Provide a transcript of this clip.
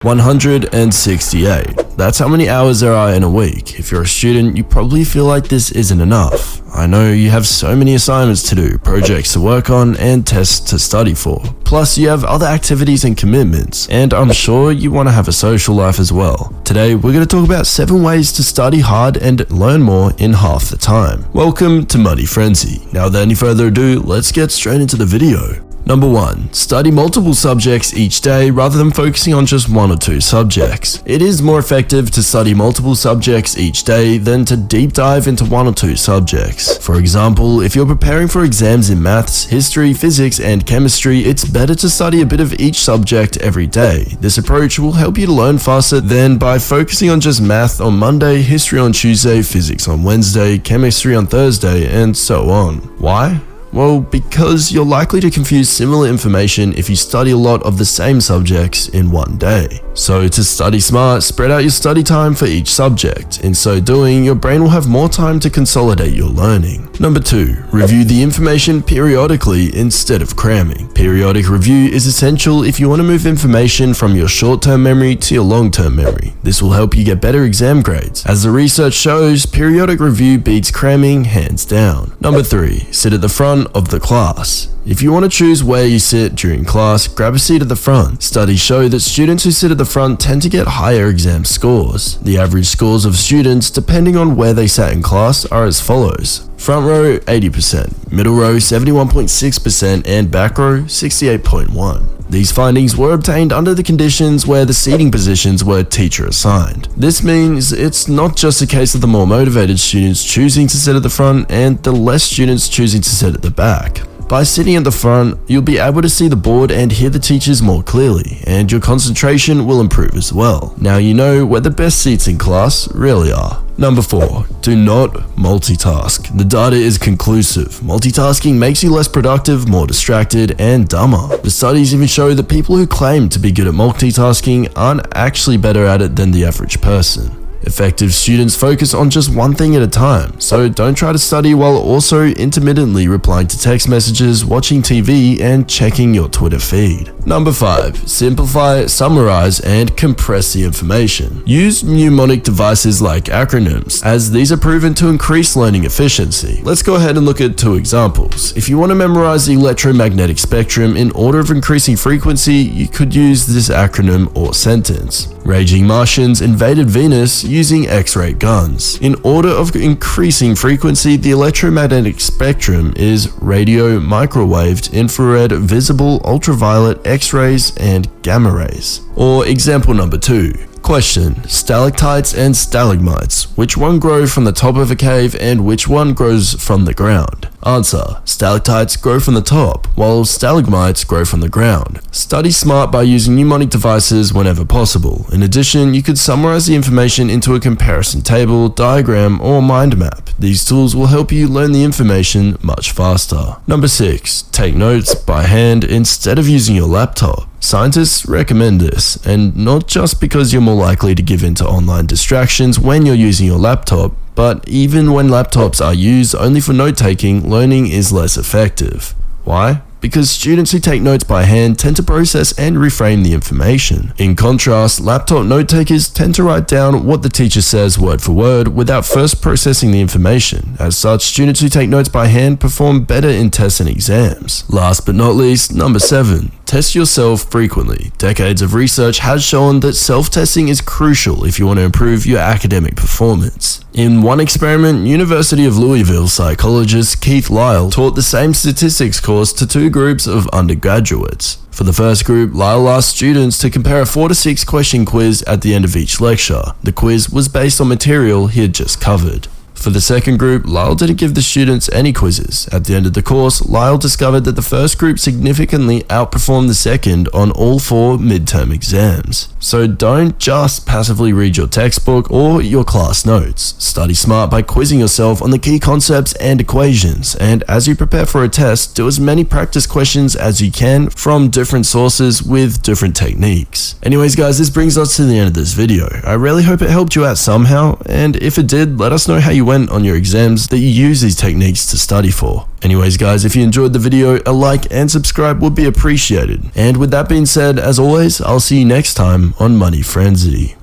168. That's how many hours there are in a week. If you're a student, you probably feel like this isn't enough. I know you have so many assignments to do, projects to work on, and tests to study for. Plus, you have other activities and commitments, and I'm sure you want to have a social life as well. Today, we're going to talk about 7 ways to study hard and learn more in half the time. Welcome to Money Frenzy. Now, without any further ado, let's get straight into the video. Number 1. Study multiple subjects each day rather than focusing on just 1 or 2 subjects. It is more effective to study multiple subjects each day than to deep dive into 1 or 2 subjects. For example, if you're preparing for exams in maths, history, physics, and chemistry, it's better to study a bit of each subject every day. This approach will help you to learn faster than by focusing on just math on Monday, history on Tuesday, physics on Wednesday, chemistry on Thursday, and so on. Why? Well, because you're likely to confuse similar information if you study a lot of the same subjects in one day. So to study smart, spread out your study time for each subject. In so doing, your brain will have more time to consolidate your learning. Number 2. Review the information periodically instead of cramming. Periodic review is essential if you want to move information from your short-term memory to your long-term memory. This will help you get better exam grades. As the research shows, periodic review beats cramming hands down. Number 3. Sit at the front of the class. If you want to choose where you sit during class, grab a seat at the front. Studies show that students who sit at the front tend to get higher exam scores. The average scores of students, depending on where they sat in class, are as follows. Front row 80%, middle row 71.6%, and back row 68.1%. These findings were obtained under the conditions where the seating positions were teacher assigned. This means it's not just a case of the more motivated students choosing to sit at the front and the less students choosing to sit at the back. By sitting at the front, you'll be able to see the board and hear the teachers more clearly, and your concentration will improve as well. Now you know where the best seats in class really are. Number 4. Do not multitask. The data is conclusive. Multitasking makes you less productive, more distracted, and dumber. The studies even show that people who claim to be good at multitasking aren't actually better at it than the average person. Effective students focus on just one thing at a time, so don't try to study while also intermittently replying to text messages, watching TV, and checking your Twitter feed. Number 5. Simplify, summarize, and compress the information. Use mnemonic devices like acronyms, as these are proven to increase learning efficiency. Let's go ahead and look at 2 examples. If you want to memorize the electromagnetic spectrum in order of increasing frequency, you could use this acronym or sentence. Raging Martians invaded Venus using X-ray guns. In order of increasing frequency, the electromagnetic spectrum is radio, microwave, infrared, visible, ultraviolet, X-rays, and gamma rays. Or example number 2. Question: stalactites and stalagmites. Which one grow from the top of a cave and which one grows from the ground? Answer: stalactites grow from the top, while stalagmites grow from the ground. Study smart by using mnemonic devices whenever possible. In addition, you could summarize the information into a comparison table, diagram, or mind map. These tools will help you learn the information much faster. Number 6. Take notes by hand instead of using your laptop. Scientists recommend this, and not just because you're more likely to give in to online distractions when you're using your laptop, but even when laptops are used only for note-taking, learning is less effective. Why? Because students who take notes by hand tend to process and reframe the information. In contrast, laptop note-takers tend to write down what the teacher says word for word without first processing the information. As such, students who take notes by hand perform better in tests and exams. Last but not least, number 7. Test yourself frequently. Decades of research has shown that self-testing is crucial if you want to improve your academic performance. In one experiment, University of Louisville psychologist Keith Lyle taught the same statistics course to 2 groups of undergraduates. For the first group, Lyle asked students to compare a 4 to 6 question quiz at the end of each lecture. The quiz was based on material he had just covered. For the second group, Lyle didn't give the students any quizzes. At the end of the course, Lyle discovered that the first group significantly outperformed the second on all 4 midterm exams. So don't just passively read your textbook or your class notes. Study smart by quizzing yourself on the key concepts and equations, and as you prepare for a test, do as many practice questions as you can from different sources with different techniques. Anyways guys, this brings us to the end of this video. I really hope it helped you out somehow, and if it did, let us know how you went on your exams that you use these techniques to study for. Anyways guys, if you enjoyed the video, a like and subscribe would be appreciated. And with that being said, as always, I'll see you next time on Money Frenzy.